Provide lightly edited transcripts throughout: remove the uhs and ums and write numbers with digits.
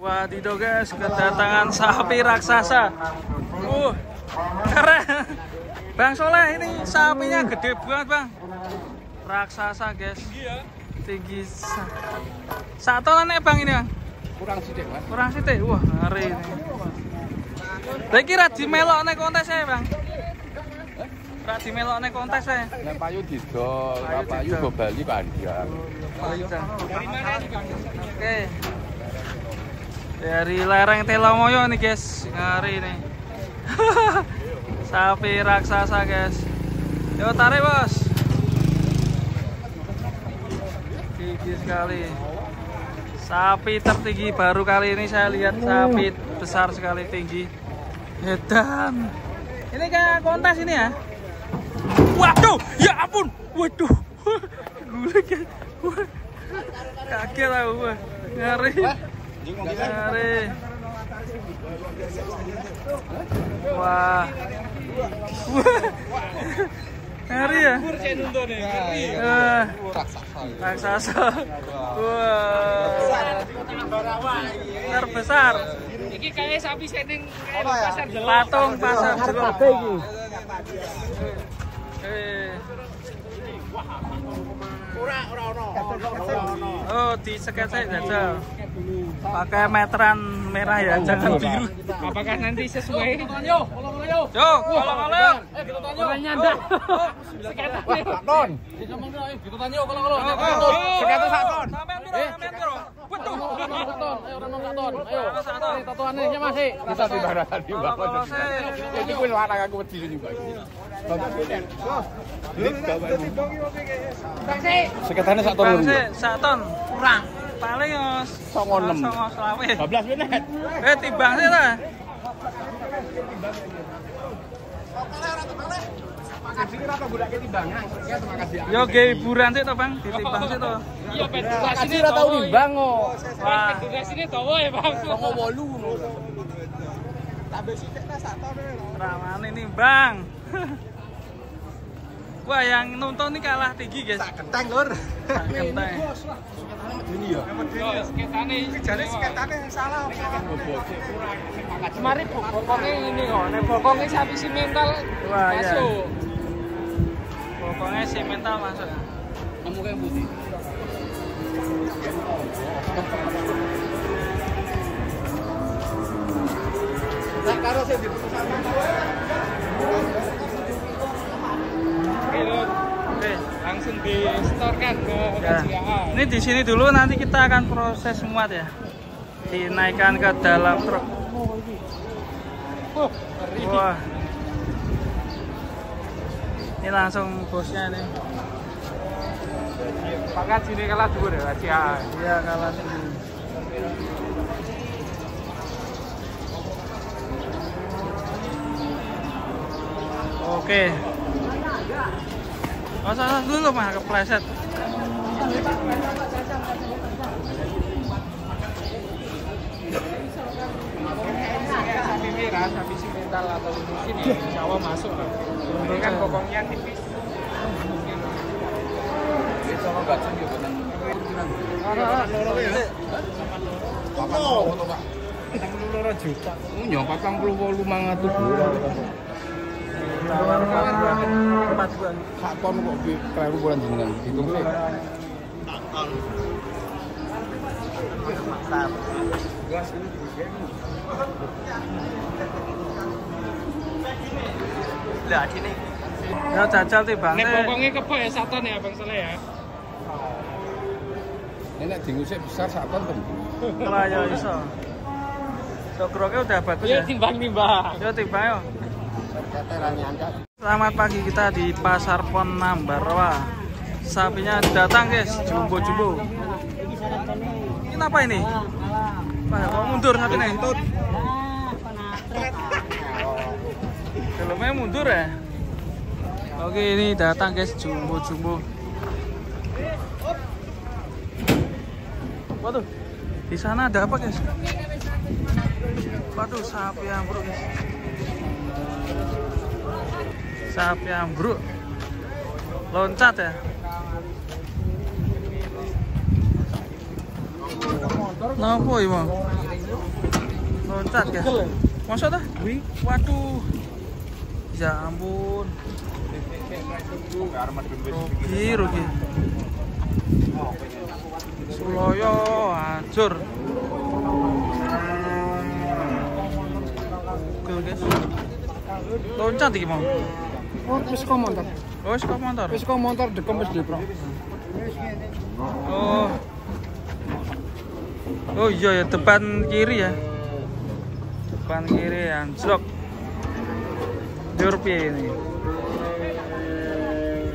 Wadidaw guys, kedatangan sapi raksasa. Keren. Bang Soleh, ini sapinya gede banget bang. Raksasa guys. Tinggi. Satu nek bang ini bang. Kurang sidik mas. Kurang sidik. Wah hari ini. Lagi kira di melok nek kontes ya bang. Kira di melok nek kontes ya. Nek payu didol, payu go Bali panjang. Dari mana nih bang? Oke. Dari lereng Telomoyo nih guys, ngari nih. Sapi raksasa guys. Yo tarik bos. Tinggi sekali. Sapi tertinggi baru kali ini saya lihat sapi besar sekali tinggi. Edan. Ini kayak kontes ini ya. Waduh, ya ampun. Waduh. Gue kaget. Kaget aku. Ngeri. Ngeri. Wah. Ngeri ya. Raksasa. Wah. Terbesar. Iki kayak sapi setting pasar Jelok. Patung pasar Jelok. Oh, di sketsa aja. Pakai meteran merah ya, jangan biru. Apakah nanti sesuai? Yo, kalau Orangnya ndak. Seketannya. Ton. Gitu tanya kalau. Sekitar 1 ton. Betul. Ayo, tatoannya masih. Bisa di barat tadi bapak. Ini gue larang aku wedi juga. Sekitarnya 1 ton. 1 ton. Kurang. Paling 96. 12 menit. Timbang sih lah. Yo ge hiburan sih toh bang, ditimbang sih toh. Iya durasi Ora tau nimbang kok. Wah, durasine dawa ya bang. 8 ngono. ramane nih bang. Wah yang nonton nih kalah tinggi guys. Kenteng lur. Kenteng. Ini ya. Seketane. Jadi seketane yang salah. Mari pokoknya ini kok. Nek pokoknya sapi si mental Wah, iya. masuk. Pokoknya si mental masuk. Kamu kayak putih. Nah, karo sing diputuskan. Oke, Langsung di-storekan ke ya. KCA. Ini di sini dulu, nanti kita akan proses muat ya. Dinaikkan ke dalam truk. Wah. Ini langsung bosnya nih. Pakat sini kalah dhuwur ya KCA. Iya kalah sini. Oke. Salah dulu mah kepleset. Sapi merah, sapi si mental atau di sini insya Allah masuk. Ini kan pokoknya tipis. Itu kok enggak ceng gitu kan. Juta. Nyo 48.500. Tawar 4 bulan. Sak ton kok kleru bulan jenengan hitung sih. Lihat sini. Ya jajal sih bang. Nek pokoknya kepok ya 1 ton ya Bang Soleh ya. Ini nek dingusik besar 1 ton tentu. Lah ya iso. Sogroknya udah bagus Ya ya. timbang-timbang. Yo timbang yo. Selamat pagi, kita di Pasar Pon Nambar. Wah, sapinya datang guys, jumbo-jumbo. Ini apa ini? Wah, kok mundur sapi nih? Filmnya mundur ya? Oke, ini datang guys, jumbo-jumbo. Waduh, di sana ada apa guys? Waduh, sapi ambruk guys. Sapi ambruk. Loncat ya. Napa iki, Bang? loncat guys. Masa dah? Waduh. Ya ampun. Rugi. Suloyo hancur. Oke guys. Loncat iki mau. Oh, wis kok motor. Oh, wis kok motor. Wis kok motor dekem wis dipro. Oh. Oh iya ya, depan kiri ya. Depan kiri anjlok. Jurpi ini.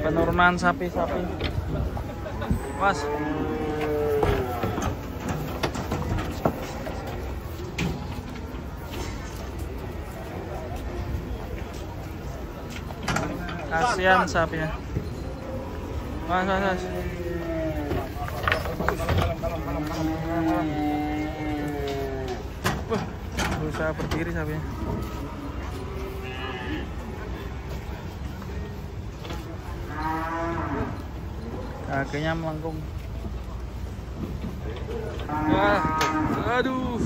Penurunan sapi-sapi. Was. Kasihan sapinya. Mas. Wah, berusaha berdiri sapinya. Kakinya melengkung. Wah, aduh.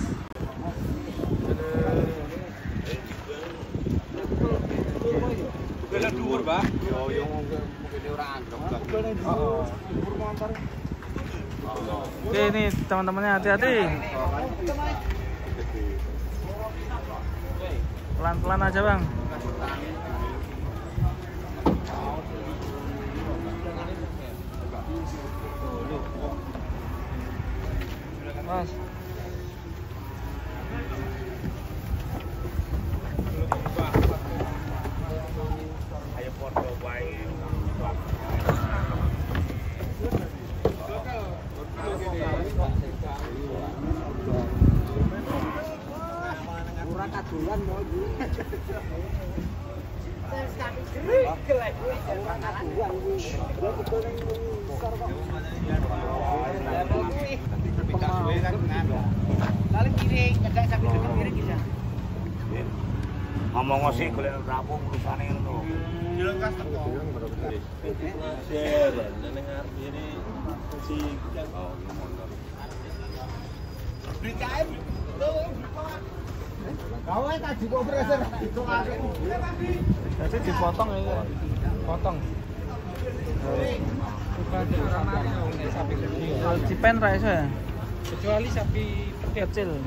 Bela dhuwur, Mbak. Yo mungkin ora anggap. Oke, ini teman-temannya hati-hati. Pelan-pelan aja, Bang. Mas. Ngomong sih golek rampung urusane ngono. Dilengkas teko. Nang arep ini si BKM. Kau tadi kok pressure ditokake. Jadi dipotong ya. Potong. Sapi kecil. Kalau cipen ra iso ya. Kecuali sapi Kecil.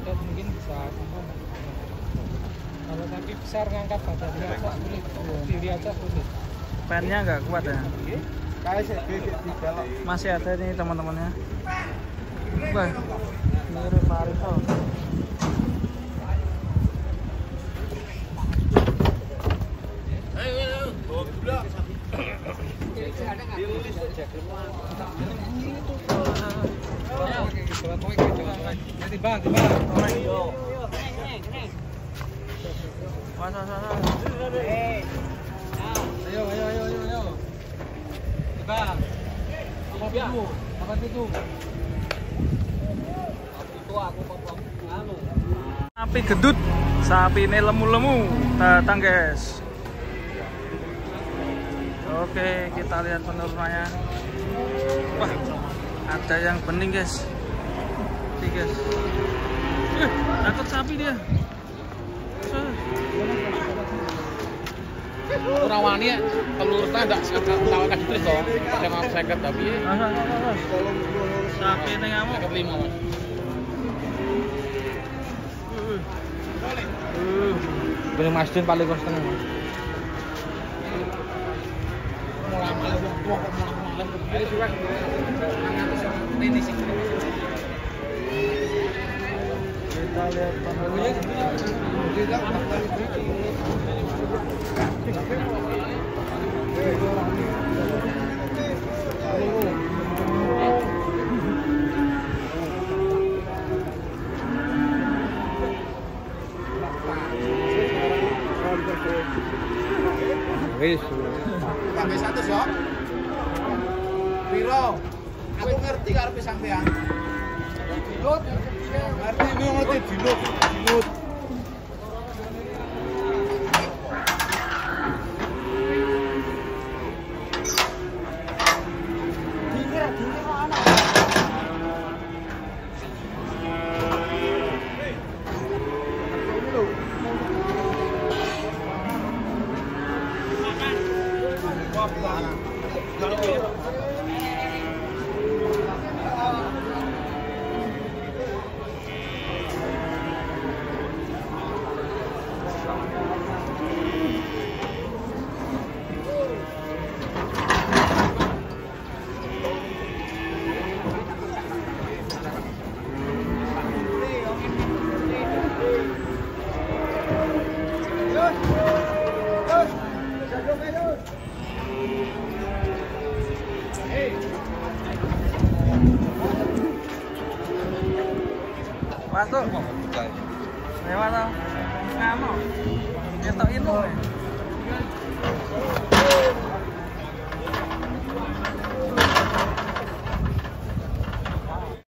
mungkin bisa semua. Kalau sapi besar ngangkat badannya atas sulit, diri atas sulit. Pennya nggak kuat ya. Kayak di dalam. Masih ada nih teman-temannya. Wah, mirip Marisol. Bang. Mas. Ayo. Bang. Apa itu? Sapi gedut, sapi ini lemu-lemu, datang guys. Oke, kita lihat penurunannya. Wah, ada yang bening guys. Nih guys. Takut sapi dia. Rawannya telurnya enggak tawakan terus dong. Ada mau seket tapi Sapi ini ngamuk. seket 5 Mas. Bener Mas Din paling kos tengah Mas. Mulai wong tua kok mulai surat. Ini sih. Kita lihat Wis. Sampai 100 yo. Piro? Aku ngerti karepe sampean. Dilut. Ngerti dilut. Masuk. Lewat tau. Ngano. Nyetok ilmu.